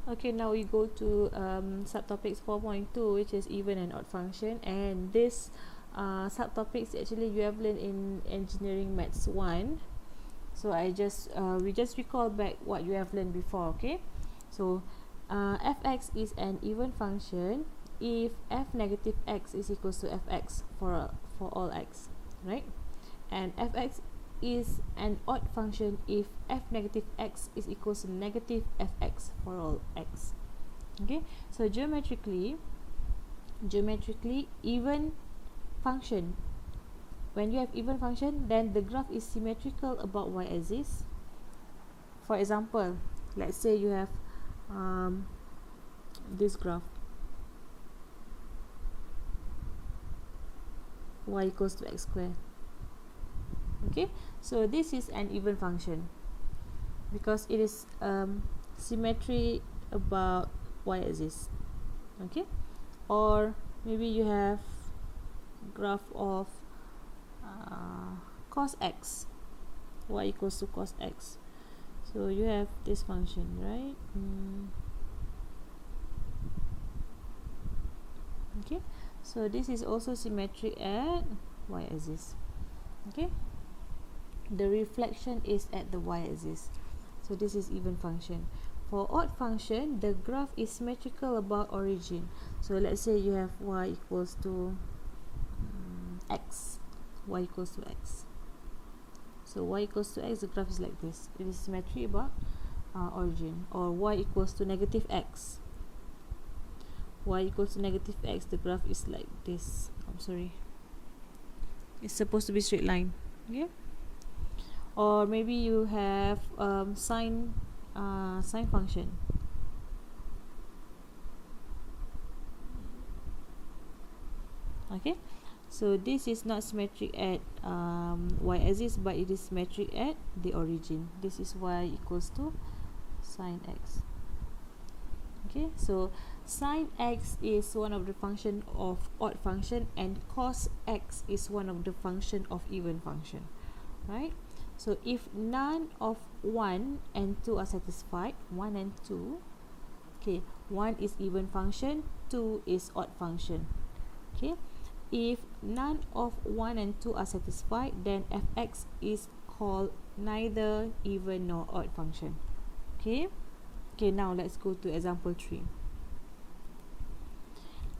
Okay, now we go to subtopics 4.2, which is even and odd function, and this subtopics actually you have learned in engineering maths 1. So we just recall back what you have learned before. Okay, so fx is an even function if f negative x is equals to fx for all x, right? And fx is an odd function if f negative x is equals to negative fx for all x. Okay, so geometrically even function, when you have even function, then the graph is symmetrical about y-axis. For example, let's say you have this graph y equals to x squared. Okay, so this is an even function because it is symmetry about y-axis. Okay, or maybe you have graph of cos x, y equals to cos x. So you have this function, right? Okay, so this is also symmetric at y-axis. Okay, the reflection is at the y-axis, so this is even function. For odd function, the graph is symmetrical about origin. So let's say you have y equals to x, y equals to x. So y equals to x, the graph is like this. It is symmetry about origin. Or y equals to negative x, y equals to negative x, the graph is like this. I'm sorry, it's supposed to be straight line. Okay, or maybe you have sine function. Okay, so this is not symmetric at y-axis, but it is symmetric at the origin. This is y equals to sine x. Okay, so sine x is one of the function of odd function, and cos x is one of the function of even function, right? So if none of 1 and 2 are satisfied, 1 and 2, okay, 1 is even function, 2 is odd function. Okay, if none of 1 and 2 are satisfied, then fx is called neither even nor odd function. Okay, now let's go to example 3.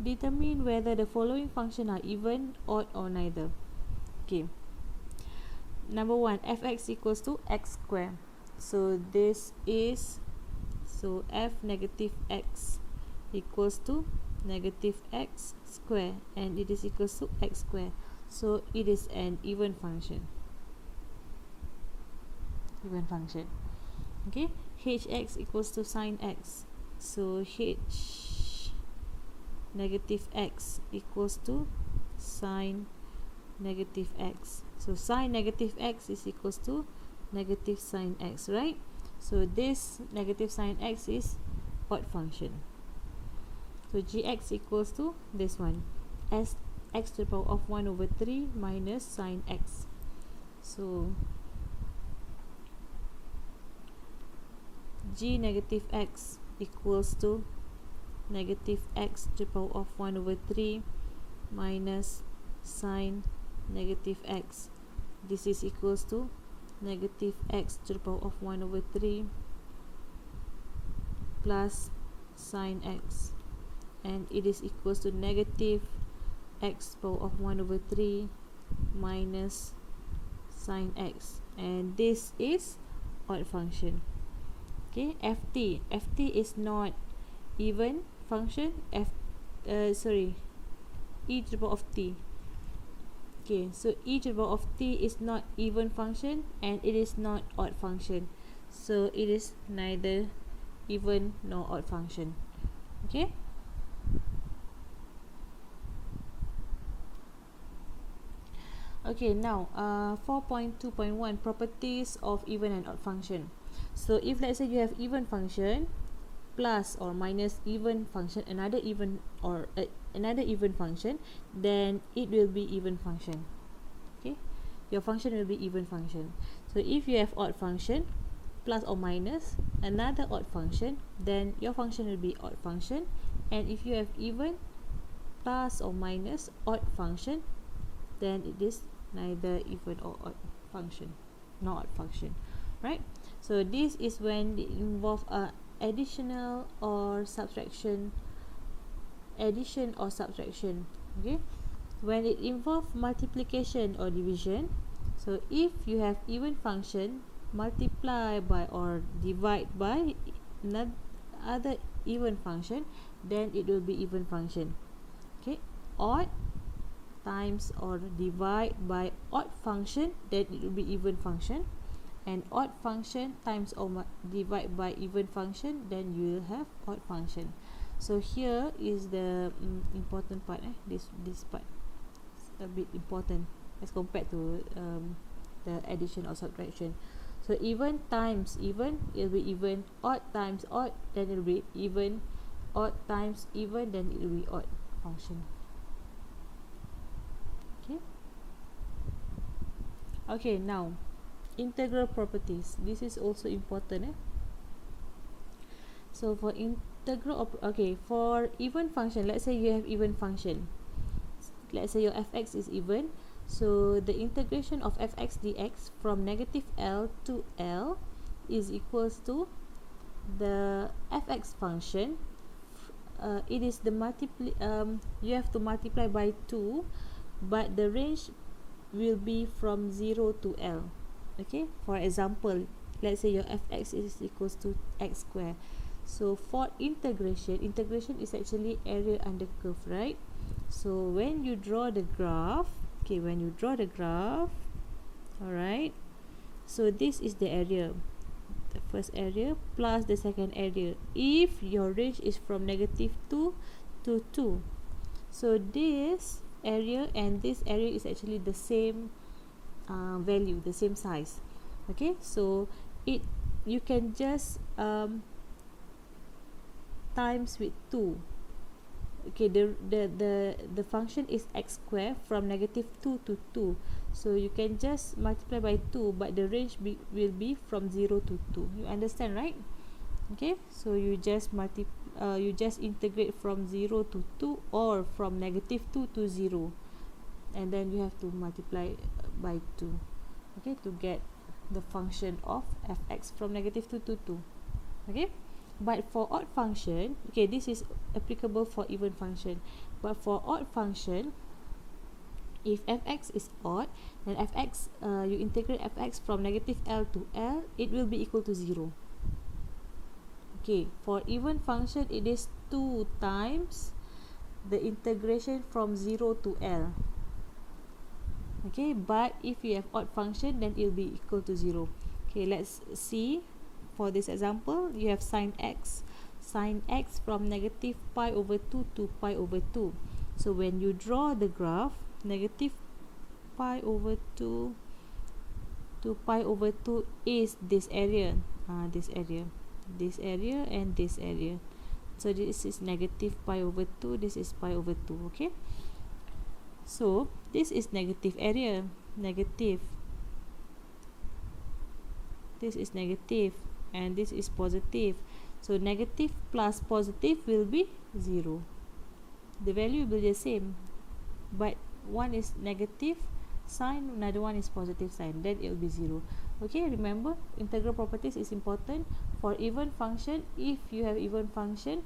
Determine whether the following function are even, odd, or neither. Okay, number 1, fx equals to x squared. So this is, so f negative x equals to negative x square, and it is equals to x square. So it is an even function. Okay, hx equals to sine x. So h negative x equals to sine negative x. So sine negative x is equals to negative sine x, right? So this negative sine x is odd function. So gx equals to this one, as x to the power of 1 over 3 minus sine x. So g negative x equals to negative x to the power of 1 over 3 minus sine negative x. This is equals to negative x to the power of 1 over 3 plus sine x, and it is equals to negative x power of 1 over 3 minus sine x, and this is odd function. Okay, ft is not even function. e to the power of t. Okay, so e to the power of t is not even function, and it is not odd function, so it is neither even nor odd function. Okay, now 4.2.1 properties of even and odd function. So if let's say you have even function plus or minus even function, another even function, then it will be even function. Okay, your function will be even function. So if you have odd function plus or minus, another odd function, then your function will be odd function. And if you have even, plus or minus odd function, then it is neither even or odd function, not odd function, right? So this is when it involve additional or subtraction, addition or subtraction. Okay, when it involve multiplication or division, so if you have even function, multiply by or divide by other even function, then it will be even function. Okay, odd times or divide by odd function, then it will be even function. And odd function times or divide by even function, then you will have odd function. So here is the important part. This part is a bit important as compared to the addition or subtraction. So even times even, it will be even. Odd times odd, then it will be even. Odd times even, then it will be odd function. Okay. Okay, now integral properties. This is also important. So for integral, okay, for even function, let's say you have even function. Let's say your fx is even. So the integration of fx dx from negative L to L is equals to the fx function. It is the you have to multiply by 2, but the range will be from 0 to L. Okay, for example, let's say your fx is equals to x squared. So for integration is actually area under curve, right? So when you draw the graph, okay, when you draw the graph, alright, so this is the area, the first area plus the second area, if your range is from negative 2 to 2. So this area and this area is actually the same value, the same size. Okay, so you can just times with 2. Okay, the function is x squared from negative 2 to 2, so you can just multiply by 2, but the range will be from 0 to 2. You understand, right? Okay, so you just integrate from 0 to 2 or from negative 2 to 0, and then you have to multiply by 2, okay, to get the function of fx from negative 2 to 2. Okay, but for odd function, okay, this is applicable for even function, but for odd function, if fx is odd, then fx, you integrate fx from negative L to L, it will be equal to 0. Okay, for even function, it is 2 times the integration from 0 to L. Okay, but if you have odd function, then it will be equal to 0. Okay, let's see. For this example, you have sine x from negative pi over 2 to pi over 2. So when you draw the graph, negative pi over 2 to pi over 2 is this area, this area, and this area. So this is negative pi over 2, this is pi over 2. Okay, so this is negative area, negative, this is negative, and this is positive. So negative plus positive will be 0. The value will be the same, but one is negative sign, another one is positive sign, then it will be 0. Okay, remember, integral properties is important. For even function, if you have even function,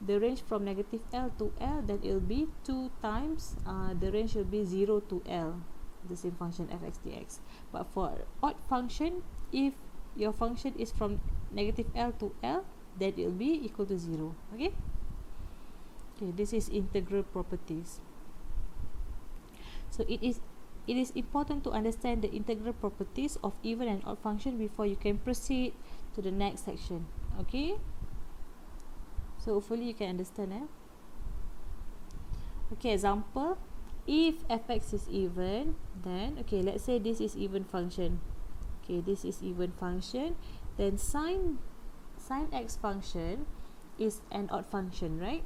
the range from negative L to L, then it will be 2 times the range will be 0 to L, the same function fx dx. But for odd function, if your function is from negative L to L, then it will be equal to 0. Okay, this is integral properties. So it is important to understand the integral properties of even and odd function before you can proceed to the next section. Okay, so hopefully you can understand. Okay, example, if fx is even, then okay, let's say this is even function. Okay, this is even function, then sine x function is an odd function, right?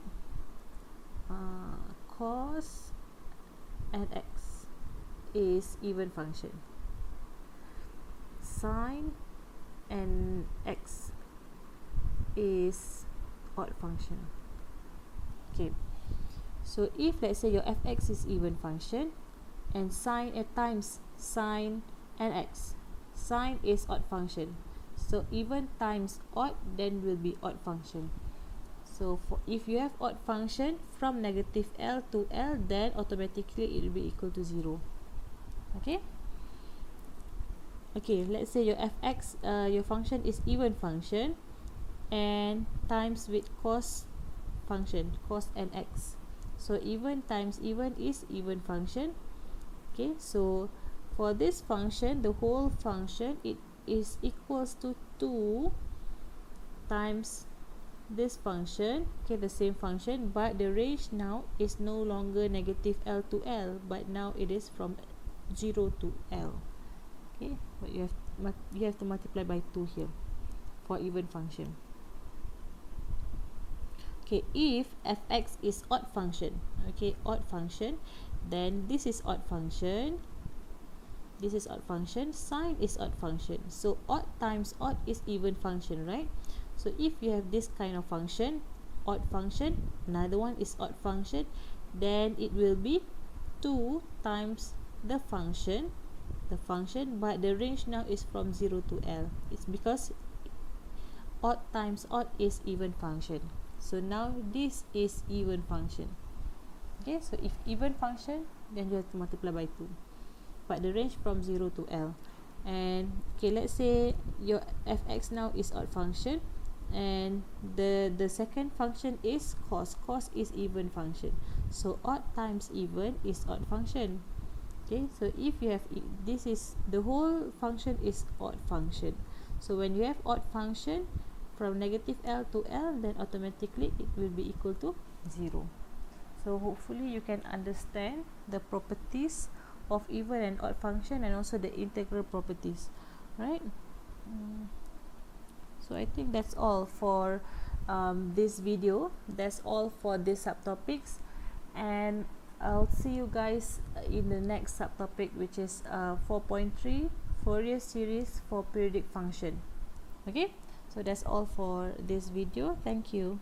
Cos and x is even function. Sine and x is odd function. Okay, so if let's say your fx is even function and sine times sine nx, sine is odd function, so even times odd then will be odd function. So if you have odd function from negative L to L, then automatically it will be equal to 0. Okay, okay, let's say your fx, your function is even function and times with cos function, cos nx. So even times even is even function. Okay, so for this function, the whole function, it is equals to 2 times this function, okay, the same function, but the range now is no longer negative L to L, but now it is from 0 to L. Okay, but you have to multiply by 2 here for even function. Okay, if fx is odd function, okay, odd function, then this is odd function, this is odd function, sine is odd function. So odd times odd is even function, right? So if you have this kind of function, odd function, another one is odd function, then it will be 2 times the function, but the range now is from 0 to L. It's because odd times odd is even function. So now this is even function. Okay, so if even function, then you have to multiply by 2. But the range from 0 to L. And okay, let's say your fx now is odd function, and the second function is cos. Cos is even function. So odd times even is odd function. Okay, so if you have, this is, the whole function is odd function. So when you have odd function from negative L to L, then automatically it will be equal to 0. So hopefully you can understand the properties of even and odd function, and also the integral properties, right? So I think that's all for this video. That's all for these subtopics, and I'll see you guys in the next subtopic, which is 4.3 Fourier series for periodic function. Okay, so that's all for this video. Thank you.